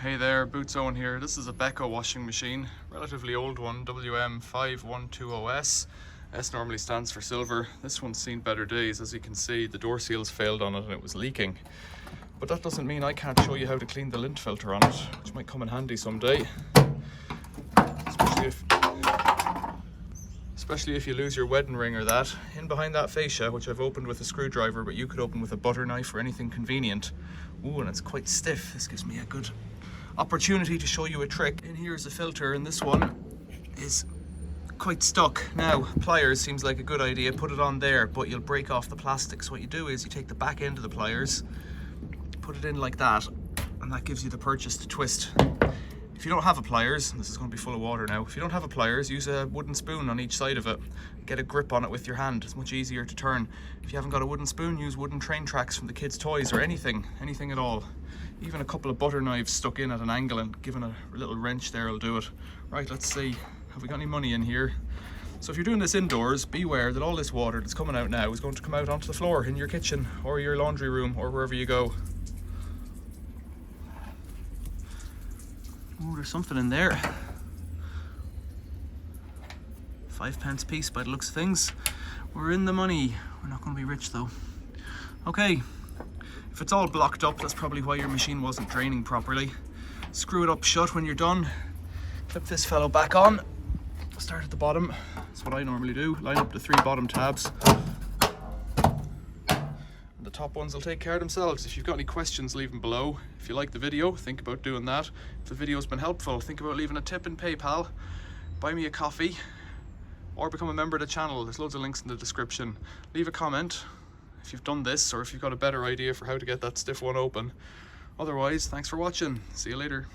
Hey there, Boot Zone here. This is a Beko washing machine, relatively old one, WM5120S. S normally stands for silver. This one's seen better days. As you can see, the door seals failed on it and it was leaking. But that doesn't mean I can't show you how to clean the lint filter on it, which might come in handy someday. Especially if you lose your wedding ring or that. In behind that fascia, which I've opened with a screwdriver, but you could open with a butter knife or anything convenient. Ooh, and it's quite stiff. This gives me a good opportunity to show you a trick. In here is a filter, and this one is quite stuck. Now, pliers seems like a good idea. Put it on there, but you'll break off the plastic. So what you do is you take the back end of the pliers, put it in like that, and that gives you the purchase to twist. If you don't have a pliers, this is going to be full of water now. If you don't have a pliers, use a wooden spoon on each side of it. Get a grip on it with your hand. It's much easier to turn. If you haven't got a wooden spoon, use wooden train tracks from the kids' toys or anything at all. Even a couple of butter knives stuck in at an angle and given a little wrench there will do it. Right, let's see. Have we got any money in here? So if you're doing this indoors, beware that all this water that's coming out now is going to come out onto the floor in your kitchen or your laundry room or wherever you go. Oh, there's something in there. 5p piece by the looks of things. We're in the money. We're not going to be rich though. Okay, if it's all blocked up, that's probably why your machine wasn't draining properly. Screw it up shut when you're done. Clip this fellow back on. Start at the bottom. That's what I normally do. Line up the 3 bottom tabs. The top ones will take care of themselves. If you've got any questions, leave them below. If you like the video, think about doing that. If the video's been helpful, think about leaving a tip in PayPal, buy me a coffee, or become a member of the channel. There's loads of links in the description. Leave a comment if you've done this, or if you've got a better idea for how to get that stiff one open. Otherwise, thanks for watching. See you later.